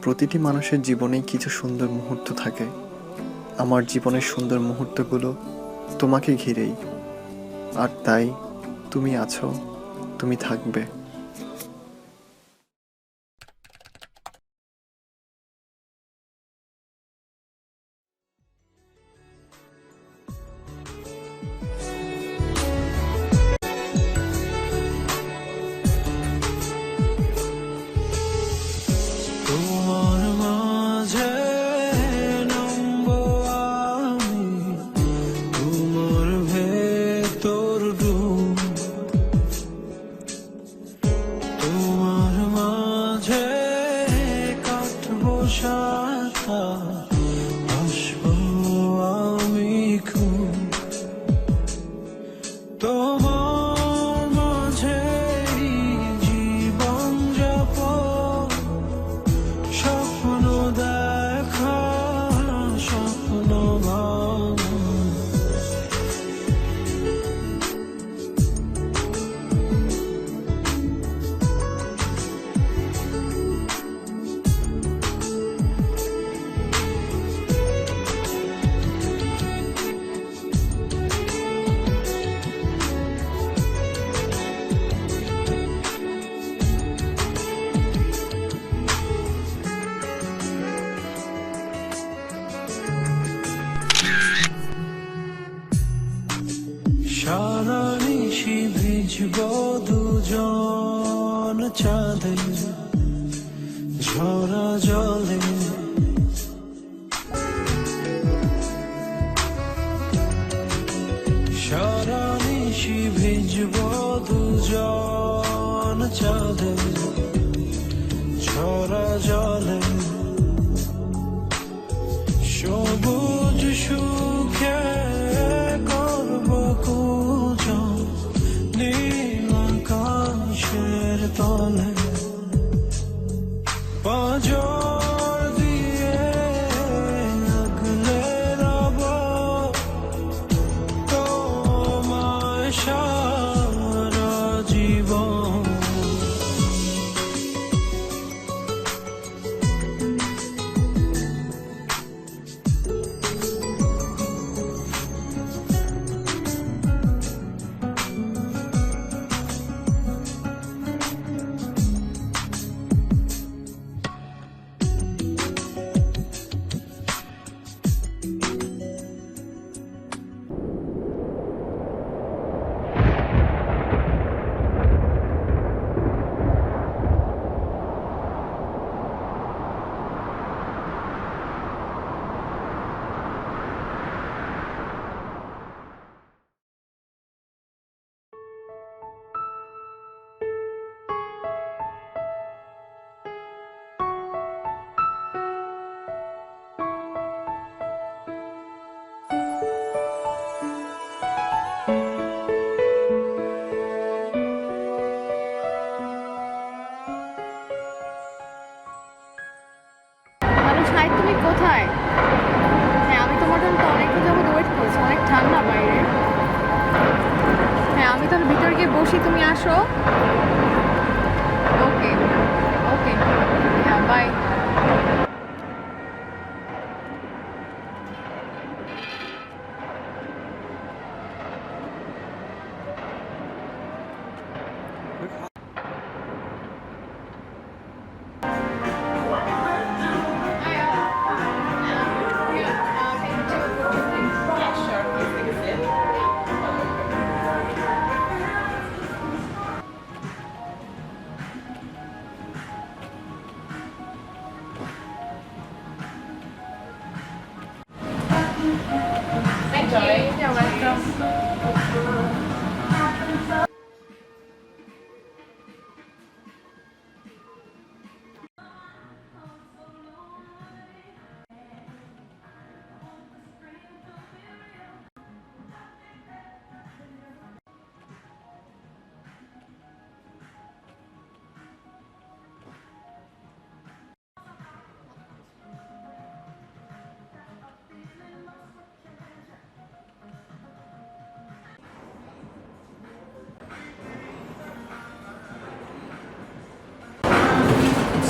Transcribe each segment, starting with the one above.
প্রতিটি মানুষের জীবনেই কিছু সুন্দর মুহূর্ত থাকে। আমার জীবনের সুন্দর মুহূর্তগুলো তোমাকে ঘিরেই। আর তাই তুমি আছো, তুমি থাকবে। তোমার মাঝে নামবো আমি, তোমার ভেতর ডুব। তোমার মাঝে কাটবো সাথা, আসবো আমি খুব। তোমার মাঝে জীবন যাপন, স্বপ্ন দেখা, স্বপ্ন ভাঙা। সারা নিশি ভিজব দুজন চাঁদে, ঝরা জলে। সারা নিশি ভিজব দুজন চাঁদে, ঝরা জলে। সবুজ সুখে করব কুজন, নীল আকাশের তলে। পাঁজর দিয়ে আগলে রব তোমায় সারা জীবন। হ্যালো সাহিদ, তুমি কোথায়? হ্যাঁ, আমি তোমার জন্য তো অনেকক্ষণ যাবত ওয়েট করছি, অনেক ঠান্ডা বাইরে। হ্যাঁ, আমি তাহলে ভিতরে গিয়ে বসি, তুমি আসো। ওকে ওকে, হ্যাঁ bye. You're welcome.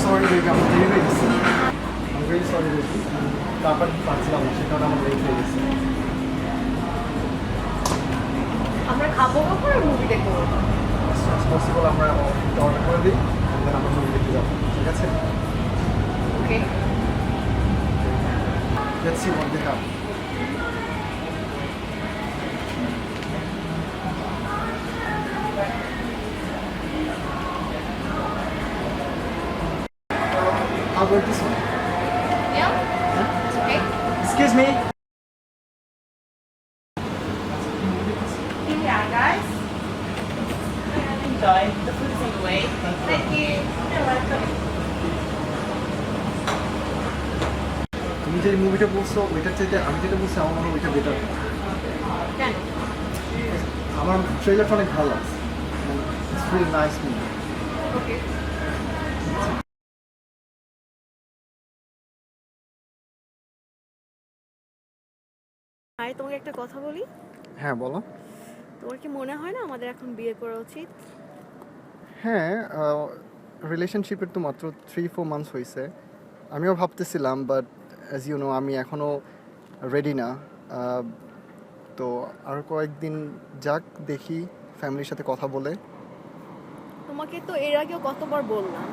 Sorry, baby, I'm delayed. Very sorry বলছি, তারপর পারছিলাম না, সে কারণে আমার লেট হয়ে গেছে। আমরা খাবো কখন আর মুভি দেখবো? As soon as possible আমরা অর্ডার করে দিই, দেন আমরা মুভি দেখতে যাবো, ঠিক আছে? ওকে। Let's see what they have. How about this one? Yeah, it's okay. Excuse me. Yeah, guys. Enjoy. The food is on the way. Thank you. You're welcome. তুমি যে মুভিটা বলছো ওইটার চাইতে আমি যেটা বলছি আমার মনে হয় ওইটা বেটার। কেন? আমার ট্রেলারটা অনেক ভালো লাগছে। It's really nice movie. Okay. Hi, তোমাকে একটা কথা বলি। হ্যাঁ বলো। তোমার কি মনে হয় না আমাদের এখন বিয়ে করা উচিত? হ্যাঁ, রিলেশনশিপের তো মাত্র 3-4 মান্থস হয়েছে। আমিও ভাবতেছিলাম, বাট অ্যাজ ইউ নো আমি এখনও রেডি না। তো আর কয়েকদিন যাক, দেখি ফ্যামিলির সাথে কথা বলে। তোমাকে তো এর আগেও কতবার বললাম।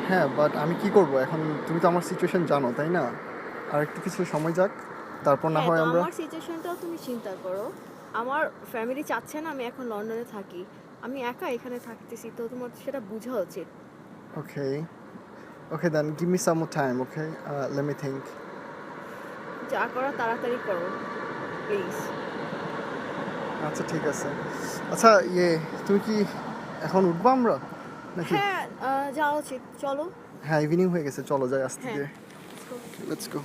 হ্যাঁ, বাট আমি কি করব এখন? তুমি তো আমার সিচুয়েশন জানো, তাই না? আর একটু কিছু সময় যাক, তারপর না হ্যাঁ, হয় তো আমরা। আমার সিচুয়েশনটাও তুমি চিন্তা করো। আমার ফ্যামিলি চাচ্ছে না আমি এখন লন্ডনে থাকি, আমি একা এখানে থাকতেছি, তো তোমার সেটা বোঝা উচিত। Okay okay, then give me some more time, okay? Let me think. যা করো তাড়াতাড়ি করো প্লিজ। আচ্ছা ঠিক আছে। আচ্ছা তুমি কি এখন উঠবো আমরা নাকি? হ্যাঁ, যাওয়া উচিত, চলো। হ্যাঁ, ইভিনিং হয়ে গেছে, চলো যাই আস্তে হ্যাঁ, ধীরে। let's go. Let's go.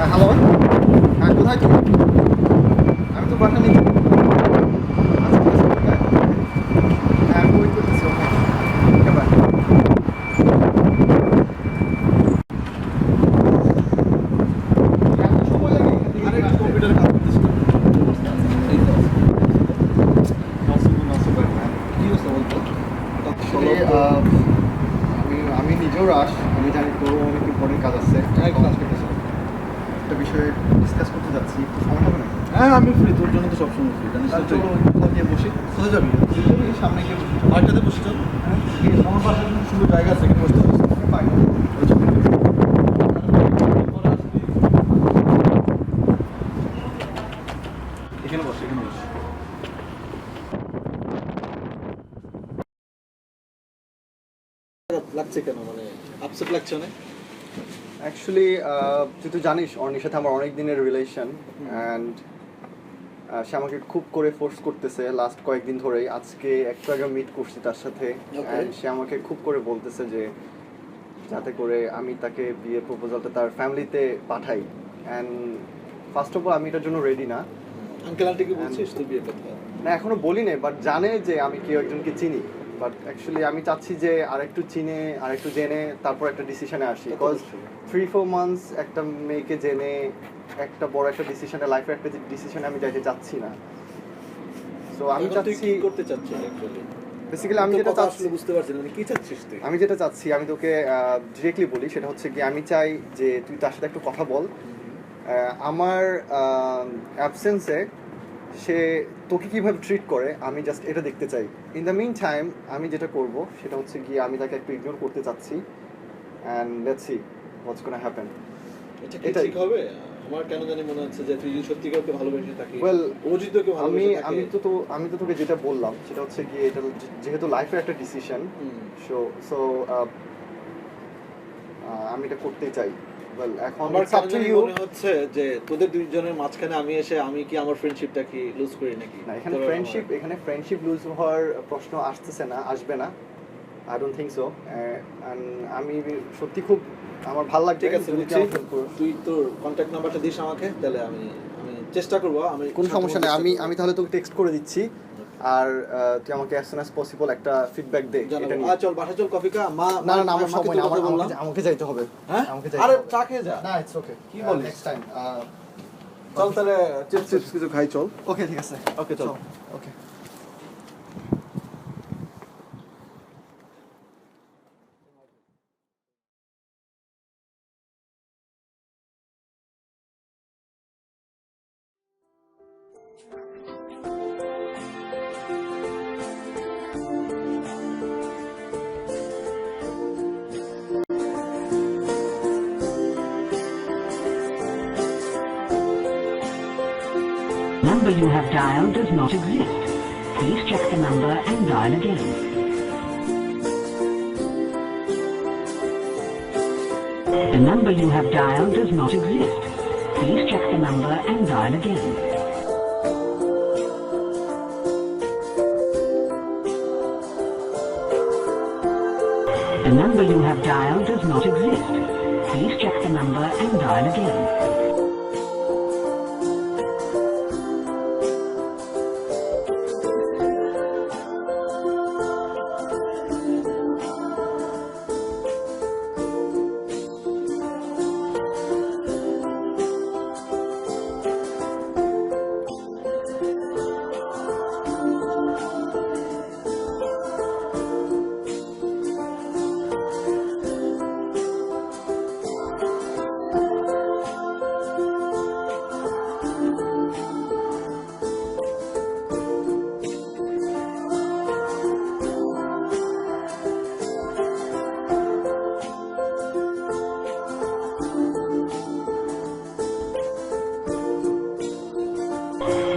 হ্যাঁ হ্যালো, হ্যাঁ কোথায় তুমি? আমি তো বাসা নেই। আচ্ছা ঠিক আছে, কোথায়? হ্যাঁ আমি ওয়েট করতেছি, ওকে ওকে বাই। সময় লাগে আরে একটু কম্পিউটারে কাজ করতেছি তো। এই তো আছে। নসিব ভাই, কি অবস্থা বলতো? আসলে আমি নিজেও রাশ, আমি জানি তোর অনেক ইম্পর্টেন্ট কাজ আছে। হ্যাঁ, কাজ করতেছি। একটা বিষয়ে ডিসকাস করতে যাচ্ছি, একটু সময় হবে না? হ্যাঁ, আমি ফ্রি, তোর জন্য তো সবসময় ফ্রি। জানিস তো তাহলে তুই। চলো কোথাও গিয়ে বসি। কোথায় যাবি? এই সামনে গিয়ে বসি। আরেকটাতে বসে চল। ঠিক আছে, আমার পাশে একটা সুন্দর জায়গা আছে, এখানে বসতে পারিস। বাই। এখানে বস, এখানে বস। লাগছে কেন, মানে আপসেট লাগছে অনেক? অ্যাকচুয়ালি তুই তো জানিস অর্ণির সাথে আমার অনেক দিনের রিলেশন, অ্যান্ড সে আমাকে খুব করে ফোর্স করতেছে লাস্ট কয়েকদিন ধরেই। আজকে একটু আগে মিট করছি তার সাথে, অ্যান্ড সে আমাকে খুব করে বলতেছে যে যাতে করে আমি তাকে বিয়ে প্রপোজালটা তার ফ্যামিলিতে পাঠাই। অ্যান্ড ফার্স্ট অফ অল আমি এটার জন্য রেডি না। আঙ্কেল আন্টিকে বলছিস তুই বিয়ে করতে? না এখনো বলি নাই, বাট জানে যে আমি কেউ একজনকে চিনি। বাট অ্যাকচুয়ালি আমি চাচ্ছি যে আরেকটু চিনে আরেকটু জেনে তারপর একটা ডিসিশনে আসি। বিকজ 3-4 মান্থস একটা মেয়েকে জেনে একটা বড় একটা ডিসিশনে, লাইফের একটা ডিসিশনে আমি যাইতে চাচ্ছি না। সো আমি এখন তুই চাচ্ছি, কি করতে চাচ্ছিস অ্যাকচুয়ালি? বেসিক্যালি আমি যেটা চাচ্ছি, বুঝতে পারছি না, মানে কি চাচ্ছিস তুই? আমি যেটা চাচ্ছি আমি তোকে ডিরেক্টলি বলি, সেটা হচ্ছে কি আমি চাই যে তুই তার সাথে একটু কথা বল। আমার অ্যাবসেন্সে সে তোকে কিভাবে ট্রিট করে আমি জাস্ট এটা দেখতে চাই। ইন দ্য মিন টাইম আমি যেটা করব সেটা হচ্ছে গিয়ে আমি তাকে একটু ইগনোর করতে চাচ্ছি, and let's see what's gonna happen. এটা কি এটাই। ঠিক হবে? আমার কেন জানি মনে হচ্ছে যে তুই যদি সত্যি কাউকে ভালোবেসে থাকিস, ওয়েল ও যদি তোকে ভালোবেসে থাকে, আমি তো তোকে যেটা বললাম সেটা হচ্ছে গিয়ে এটা যেহেতু লাইফের একটা ডিসিশন, সো আমি এটা করতেই চাই। ওয়েল এখন আমার it's up কেন to জানি you. মনে হচ্ছে যে তোদের দুইজনের মাঝখানে আমি এসে আমি কি আমার ফ্রেন্ডশিপটা কি লুজ করি নাকি? না এখানে তোর ফ্রেন্ডশিপ লুজ হওয়ার প্রশ্ন আসতেছে না, আসবে না। I don't think so. আমি সত্যি খুব আমার ভালো লাগছে। ঠিক আছে, বুঝছি। তুই তোর কন্ট্যাক্ট নাম্বারটা দিস আমাকে, তাহলে আমি চেষ্টা করবো। আমি কোনো সমস্যা নেই, আমি তাহলে তোকে টেক্সট করে দিচ্ছি। আর তুই আমাকে as soon as possible একটা ফিডব্যাক দে এটা জানাবো নিয়ে। চল বাসা চল কফি খা মা না না না, আমার মাকে সময় তোর না, কথা বললাম। আমাকে যাইতে হবে। হ্যাঁ আমাকে যাইতে আরে হবে। চা খেয়ে যা না ইটস ওকে, কি বলিস? Next time. চল তাহলে চিপস কিছু খাই চল ওকে ঠিক আছে, ওকে চল ওকে। Number you have dialed does not exist. Please check the number and dial again. The number you have dialed does not exist. Please check the number and dial again. The number you have dialed does not exist. Please check the number and dial again.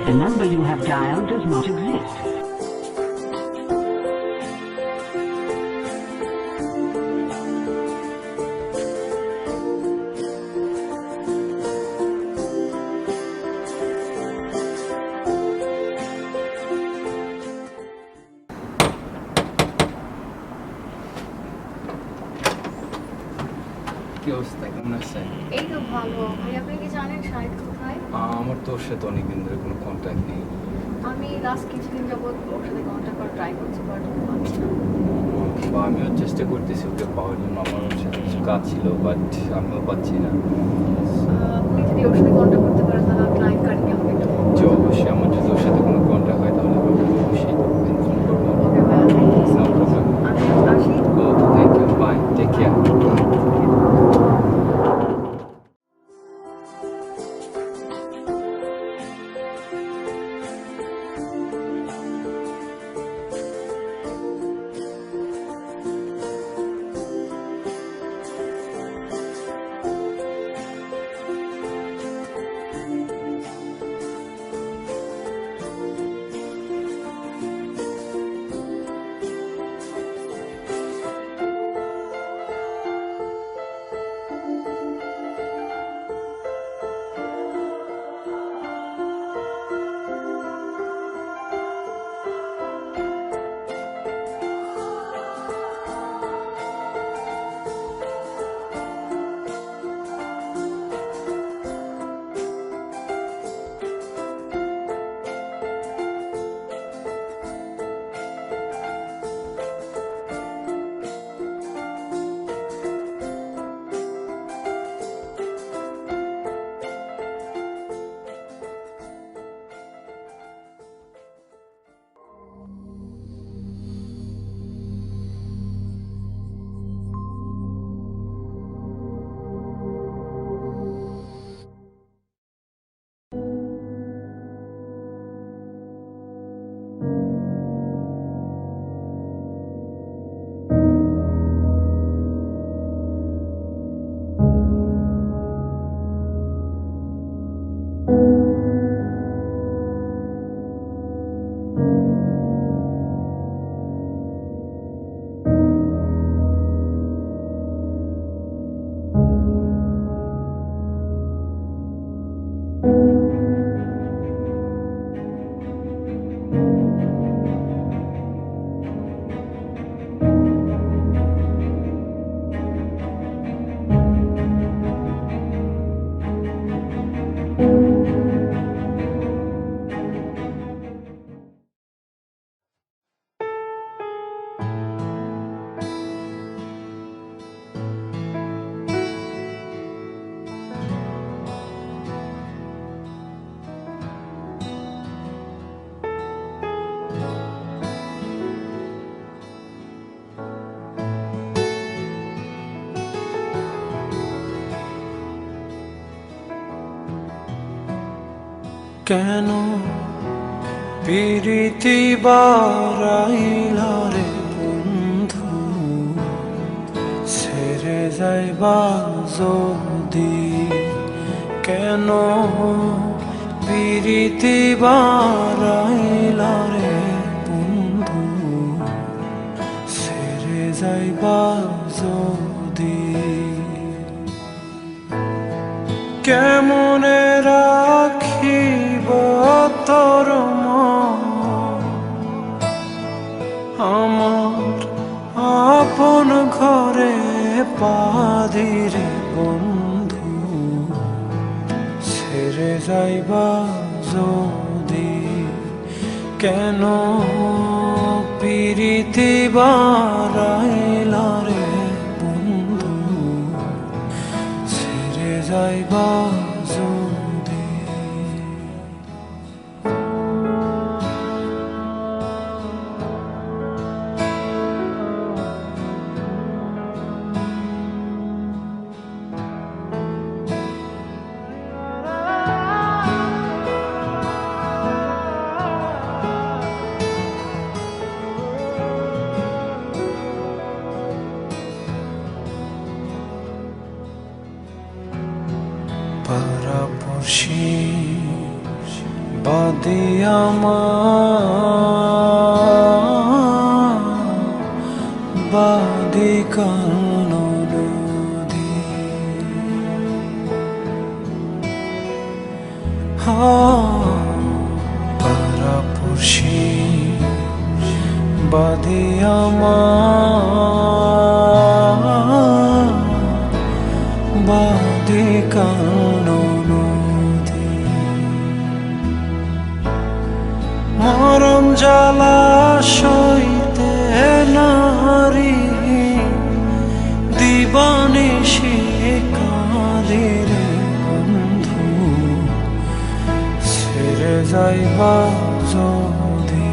The number you have dialed does not exist. কি অবস্থা, কেমন আছেন? এই তো ভালো ভাই, আপনি কি জানেন শাহিদ কোথায়? আমার তো ওর সাথে অনেকদিন ধরে কোনো কন্ট্যাক্ট নেই। আমি লাস্ট কিছুদিন যাবত ওর সাথে কন্ট্যাক্ট করার ট্রাই করছি, বাট পাচ্ছি না। বা আমিও চেষ্টা করতেছি ওকে পাওয়ার জন্য, আমার ওর সাথে কিছু কাজ ছিল, বাট আমিও পাচ্ছি না। আপনি যদি ওর সাথে কন্ট্যাক্ট করতে পারেন তাহলে ক্লায়েন্ট কার্ডকে আমাকে একটু যে অবশ্যই আমার যদি ওর সাথে কোনো কন্ট্যাক্ট হয় তাহলে আমি অবশ্যই ইনফর্ম করবো। ওকে ভাইয়া, thank you so No much. problem. আমি আসি। Okay, thank you, bye, take care. কেন পিরিতি বারাইলা রে বন্ধু ছেড়ে যাইবা যদি কেন পিরিতি বারাইলা রে বন্ধু ছেড়ে যাইবা যদি কেমনে রাখিব তোর মন আমার আপন ঘরে পাদিরে বন্ধু ছেড়ে যাইবা যদি কেন পিরিতি বারাইলা রে বন্ধু ছেড়ে যাইবা যদি পারাপড়শি বাদে আমার বাদে কানো নদী পারাপড়শি বাদে আমার বাদে কানো নদী মরম জ্বালা সইতে নারী দিবানিশি কাঁদে রে বন্ধু ছেড়ে যাইবা যদি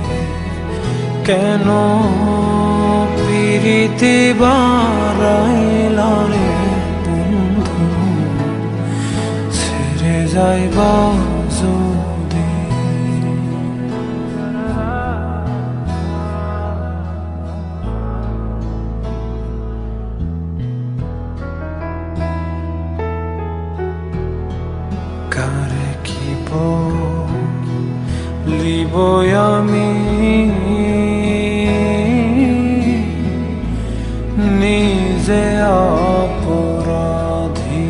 কেন পিরিতি বারাইলা রে বন্ধু ছেড়ে যাইবা যদি কারে কি বলিব আমি নিজে অপরাধী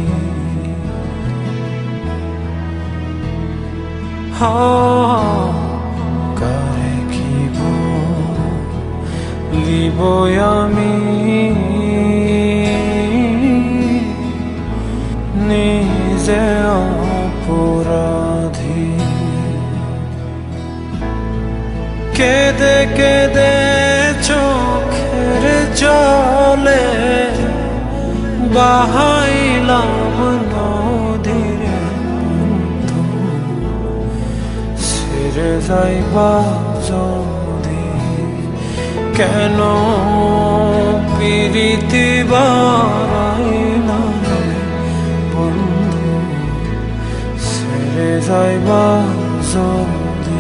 কারে কি বলিব আমি নিজে অপরাধী কেঁদে কেঁদে চোখের জলে বাহাইলাম নদীর বন্ধু ছেড়ে যাইবা যদি কেন পিরিতি বারাইলা রে বন্ধু ছেড়ে যাইবা যদি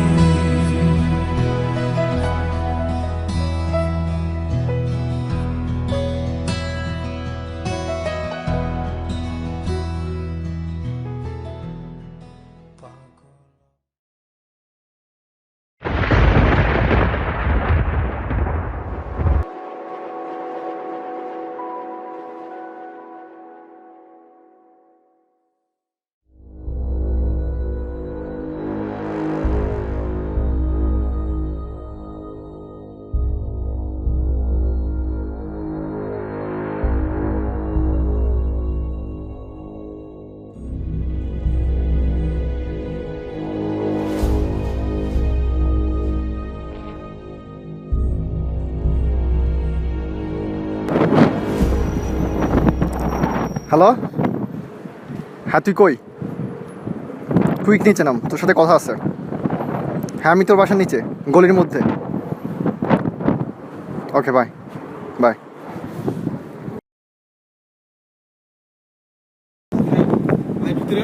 হ্যালো, হ্যাঁ তুই কই? কুইক নিচে নাম, তোর সাথে কথা আছে। হ্যাঁ আমি তোর বাসার নিচে গলির মধ্যে। Okay bye bye. ভিতরে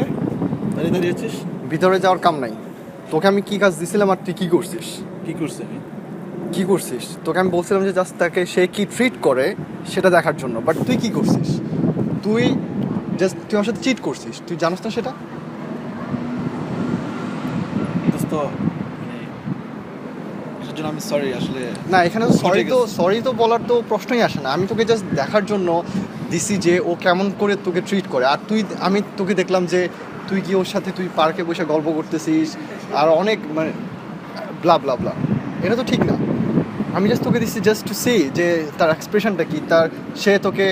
দাঁড়িয়ে আছিস? ভিতরে যাওয়ার কাম নাই, তোকে আমি কি কাজ দিছিলাম আর তুই কি করছিস? কি করছে আমি? কি করছিস? তোকে আমি বলছিলাম যে জাস্ট তাকে সে কি ট্রিট করে সেটা দেখার জন্য, বাট তুই কি করছিস? তুই তুই আমার সাথে চিট করছিস, তুই জানিস না সেটা? দোস্ত মানে এটার জন্য আমি সরি আসলে। না, এখানে সরি তো বলার তো প্রশ্নই আসে না। আমি তোকে জাস্ট দেখার জন্য দিছি যে ও কেমন করে তোকে ট্রিট করে, আর আমি তোকে দেখলাম যে তুই কি ওর সাথে তুই পার্কে বসে গল্প করতেছিস আর অনেক মানে ব্লা ব্লা ব্লা। এটা তো ঠিক না। আমি জাস্ট তোকে দিচ্ছি জাস্ট টু সি যে তার এক্সপ্রেশনটা কি, সে তোকে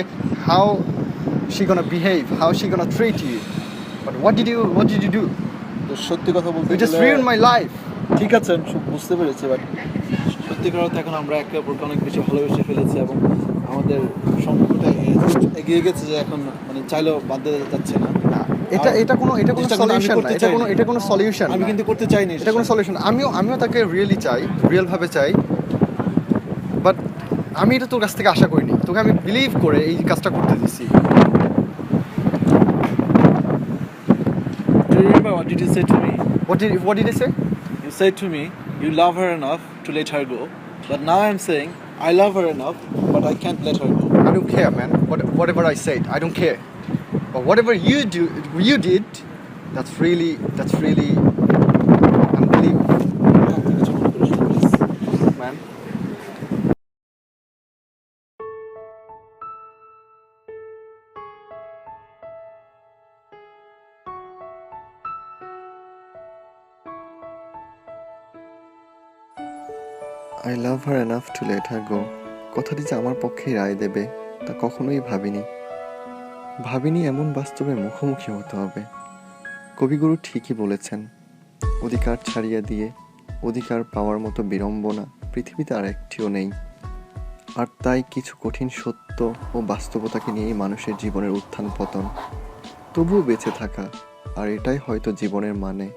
how she gonna behave, how she gonna treat you, but what did you do? তো সত্যি কথা বলতে ইউ জাস্ট গেলে- রুইন মাই লাইফ। ঠিক আছে, আমি বুঝতে পেরেছি, বাট সত্যি কথা বলতে এখন আমরা একে অপরকে অনেক বেশি ভালোবেসে ফেলেছি এবং আমাদের সম্পর্কটা এগিয়ে গেছে যে এখন মানে চাইলেও বাদ দিতে যাচ্ছে না। এটা কোনো জিনিসটা কিন্তু আমি সলিউশন না, করতে চাইনি। এটা কোনো সলিউশন আমি কিন্তু করতে চাইনি এটা কোনো সলিউশন। আমিও তাকে রিয়েল ভাবে চাই, বাট আমি এটা তোর কাছ থেকে আশা করিনি। তোকে আমি বিলিভ করে এই কাজটা করতে দিছি। Do you remember what did you say to me? What did I say? You said to me you love her enough to let her go, but now I'm saying I love her enough but I can't let her go. I don't care, man. Whatever I said, I don't care. But whatever you did, that's really unbelievable, আপনি কিছু মনে করিস না, please. man. I love her enough to let her go. কথাটি যে আমার পক্ষেই রায় দেবে তা কখনোই ভাবিনি এমন বাস্তবের মুখোমুখি হতে হবে। কবিগুরু ঠিকই বলেছেন, অধিকার ছাড়িয়ে দিয়ে অধিকার পাওয়ার মতো বিড়ম্বনা পৃথিবীতে আর একটিও নেই। আর তাই কিছু কঠিন সত্য ও বাস্তবতাকে নিয়েই মানুষের জীবনের উত্থান পতন, তবুও বেঁচে থাকা, আর এটাই হয়তো জীবনের মানে।